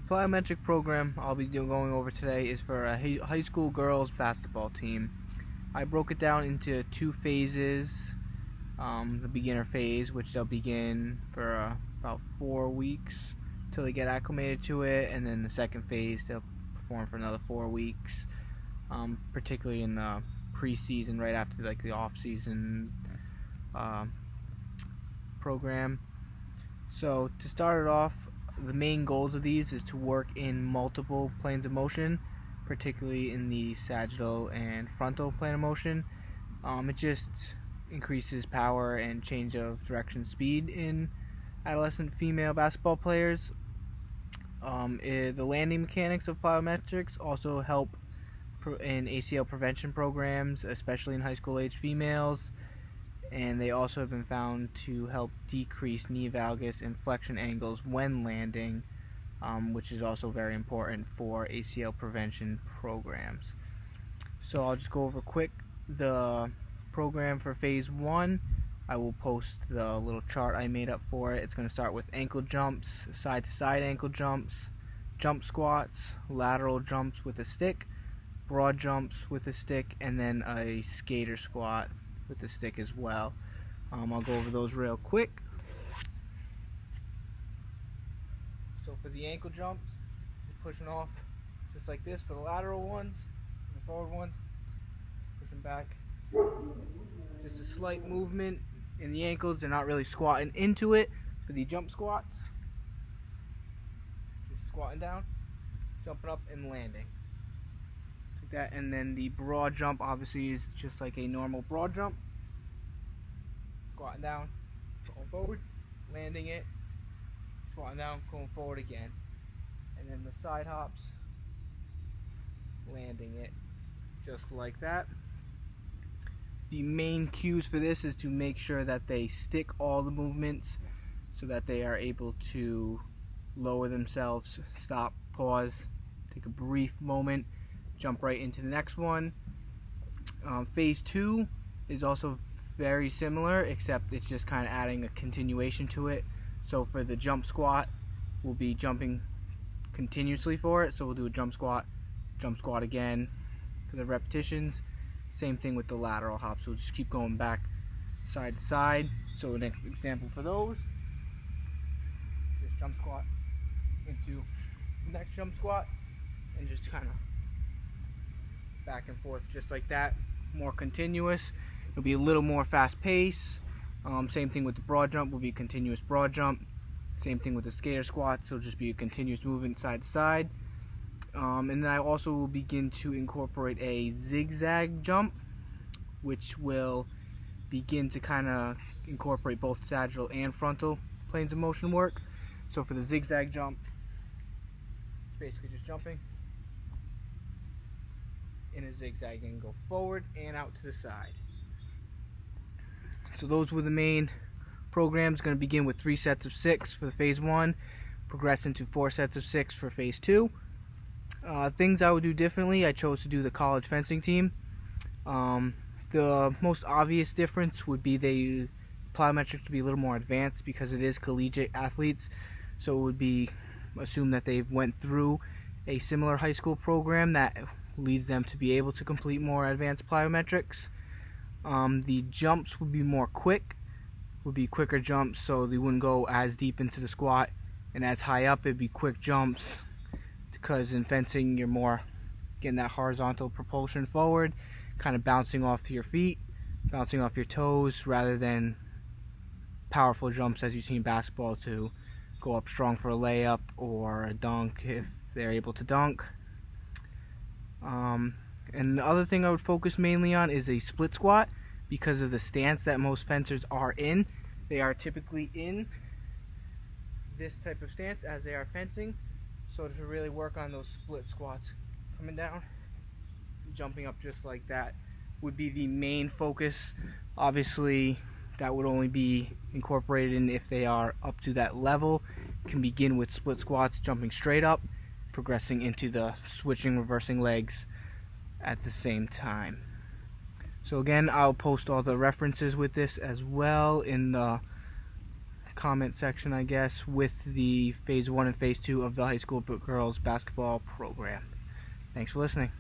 The plyometric program I'll be going over today is for a high school girls basketball team. I broke it down into two phases. The beginner phase, which they'll begin for about 4 weeks until they get acclimated to it, and then the second phase they'll perform for another 4 weeks, particularly in the preseason, right after like the off-season program. So to start it off, the main goals of these is to work in multiple planes of motion, particularly in the sagittal and frontal plane of motion. It just increases power and change of direction speed in adolescent female basketball players. The landing mechanics of plyometrics also help in ACL prevention programs, especially in high school age females, and they also have been found to help decrease knee valgus and flexion angles when landing, which is also very important for ACL prevention programs. So I'll just go over quick the program for phase 1. I will post the little chart I made up for it. It's going to start with ankle jumps, side to side ankle jumps, jump squats, lateral jumps with a stick, broad jumps with a stick, and then a skater squat with a stick as well. I'll go over those real quick. So for the ankle jumps, you're pushing off just like this for the lateral ones, and the forward ones, pushing back. Just a slight movement in the ankles. They're not really squatting into it. For the jump squats, just squatting down, jumping up, and landing. Like that. And then the broad jump obviously is just like a normal broad jump. Squatting down, going forward, landing it, squatting down, going forward again. And then the side hops, landing it, just like that. The main cues for this is to make sure that they stick all the movements so that they are able to lower themselves, stop, pause, take a brief moment, jump right into the next one. Phase 2 is also very similar, except it's just kind of adding a continuation to it. So for the jump squat, we'll be jumping continuously for it. So we'll do a jump squat again for the repetitions. Same thing with the lateral hops. We'll just keep going back side to side. So an example for those, just jump squat into the next jump squat, and just kind of back and forth just like that. More continuous. It'll be a little more fast pace. Same thing with the broad jump, will be a continuous broad jump. Same thing with the skater squats, so it'll just be a continuous movement side to side. And then I also will begin to incorporate a zigzag jump, which will begin to kind of incorporate both sagittal and frontal planes of motion work. So for the zigzag jump, it's basically just jumping in a zigzag and go forward and out to the side. So those were the main programs. Going to begin with 3 sets of 6 for the phase 1, progress into 4 sets of 6 for phase 2. Things I would do differently, I chose to do the college fencing team. The most obvious difference would be the plyometrics to be a little more advanced because it is collegiate athletes, so it would be assumed that they've went through a similar high school program that leads them to be able to complete more advanced plyometrics. The jumps would be more quick, would be quicker jumps, so they wouldn't go as deep into the squat and as high up. It'd be quick jumps, because in fencing you're more getting that horizontal propulsion forward, kind of bouncing off your feet, bouncing off your toes, rather than powerful jumps as you see in basketball to go up strong for a layup or a dunk if they're able to dunk. And the other thing I would focus mainly on is a split squat, because of the stance that most fencers are in. They are typically in this type of stance as they are fencing. So to really work on those split squats, coming down, jumping up just like that, would be the main focus. Obviously, that would only be incorporated in if they are up to that level. Can begin with split squats, jumping straight up, progressing into the switching, reversing legs at the same time. So again, I'll post all the references with this as well in the comment section, I guess, with the Phase 1 and Phase 2 of the high school girls basketball program. Thanks for listening.